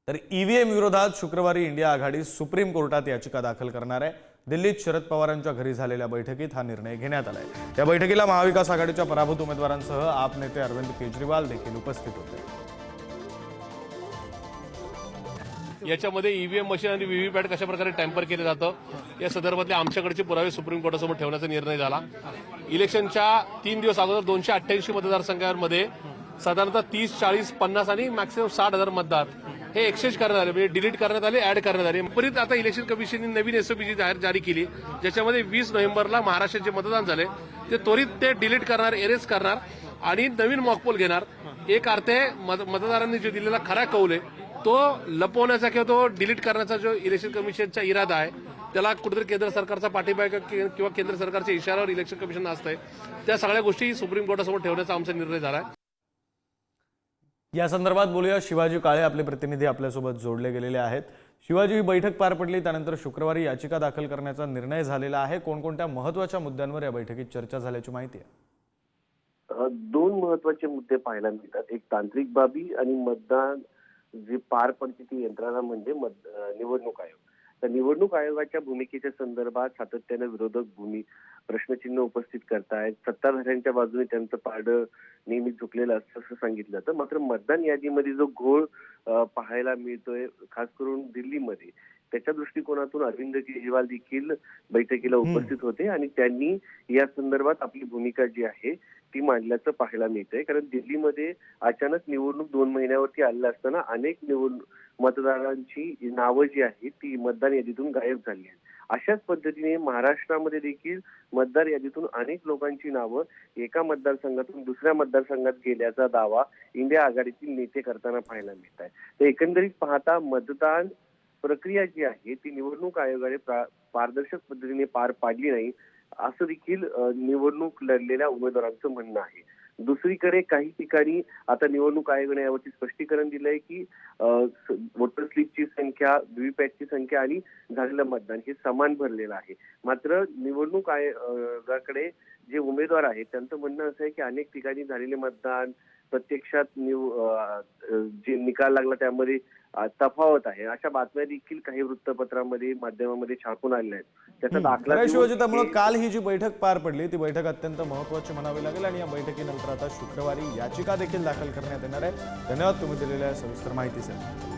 तर ईव्हीएम विरोधात शुक्रवारी इंडिया आघाडी सुप्रीम कोर्टात याचिका दाखल करणार आहे। दिल्लीत शरद पवारांच्या घरी झालेल्या बैठकीत हा निर्णय घेण्यात आलाय। या बैठकीला महाविकास आघाडीच्या पराभूत उमेदवारांसह आप नेते अरविंद केजरीवाल देखील उपस्थित होते। याच्यामध्ये ईव्हीएम मशीन आणि व्हीव्हीपॅट कशा प्रकारे टॅम्पर केलं जातं या संदर्भातले आमच्याकडचे पुरावे सुप्रीम कोर्टासमोर ठेवण्याचा निर्णय झाला। इलेक्शनच्या 3 दिवस अगोदर 288 मतदारसंघांमध्ये साधारणतः 30, 40, 50 आणि मॅक्सिमम 60,000 मतदार हे एक्सचेंज करण्यात आले, म्हणजे डिलीट करण्यात आले, ऍड करण्यात आले। परत आता इलेक्शन कमिशनने नवीन एसओपी जारी केली, ज्याच्यामध्ये 20 नोव्हेंबरला महाराष्ट्रात जे मतदान झाले ते त्वरित ते डिलीट करणार, एरेज करणार आणि नवीन मॉकपोल घेणार। एक अर्थे मतदारांनी जो दिलेला खरा कौल आहे तो लपवण्याचा किंवा तो डिलीट करण्याचा जो इलेक्शन कमिशनचा इरादा आहे त्याला कुठेतरी केंद्र सरकारचा पाठिंबा किंवा केंद्र सरकारच्या इशाऱ्यावर इलेक्शन कमिशन असतंय, त्या सगळ्या गोष्टी सुप्रीम कोर्टासमोर ठेवण्याचा आमचा निर्णय झाला आहे। या संदर्भात बोलूया, शिवाजी काळे आपले प्रतिनिधी आपल्यासोबत जोडले गेलेले आहेत। शिवाजी, ही बैठक पार पडली, त्यानंतर शुक्रवारी याचिका दाखल करण्याचा निर्णय झालेला आहे। कोणकोणत्या महत्त्वाच्या मुद्द्यांवर या बैठकीत चर्चा झाल्याची माहिती आहे? 2 महत्त्वाचे मुद्दे पाहायला मिळतात। एक तांत्रिक बाबी आणि मतदान जी पार पडते ती यंत्रणा म्हणजे निवडणूक आयोग। तर निवडणूक आयोगाच्या भूमिकेच्या संदर्भात सातत्याने विरोधक प्रश्नचिन्ह उपस्थित करतायत। सत्ताधाऱ्यांच्या बाजूने त्यांचं पारडं नेहमी झुकलेलं असतं असं सांगितलं जातं। मात्र मतदान यादीमध्ये जो घोळ पाहायला मिळतोय, खास करून दिल्लीमध्ये, त्याच्या दृष्टिकोनातून अरविंद केजरीवाल देखील बैठकीला उपस्थित होते आणि त्यांनी या संदर्भात आपली भूमिका जी आहे ती मांडल्याचं पाहायला मिळतंय। कारण दिल्लीमध्ये अचानक निवडणूक 2 महिन्यावरती आलेली असताना अनेक मतदारांची नावं जी आहेत ती मतदार यादीतून गायब झाली आहेत। अशाच पद्धतीने महाराष्ट्रामध्ये देखील मतदार यादीतून अनेक लोकांची नावं एका मतदारसंघातून दुसऱ्या मतदारसंघात गेल्याचा दावा इंडिया आघाडीतील नेते करताना पाहायला मिळत आहे। तर एकंदरीत पाहता मतदान प्रक्रिया जी आहे ती निवडणूक आयोगाने पारदर्शक पद्धतीने पार पाडली नाही असं देखील निवडणूक लढलेल्या उमेदवारांचं म्हणणं आहे। दुसरीकडे काही ठिकाणी आता निवडणूक आयोगाने यावरती स्पष्टीकरण दिलंय की वोटर स्लिपची संख्या, व्हीव्हीपॅटची संख्या आणि झालेलं मतदान हे समान भरलेलं आहे। मात्र निवडणूक आयोगाकडे जे उमेदवार आहेत त्यांचं म्हणणं असं आहे की अनेक ठिकाणी झालेले मतदान प्रत्यक्षात जे निकाल लागला त्यामध्ये तफावत आहे, अशा बातम्या देखील काही वृत्तपत्रांमध्ये, माध्यमामध्ये छापून आलेल्या आहेत। त्याचा दाखला शिवाजी, त्यामुळे काल ही जी बैठक पार पडली ती बैठक अत्यंत महत्त्वाची म्हणावी लागेल आणि या बैठकीनंतर आता शुक्रवारी याचिका देखील दाखल करण्यात येणार आहे। धन्यवाद तुम्ही दिलेल्या सविस्तर माहितीसाठी।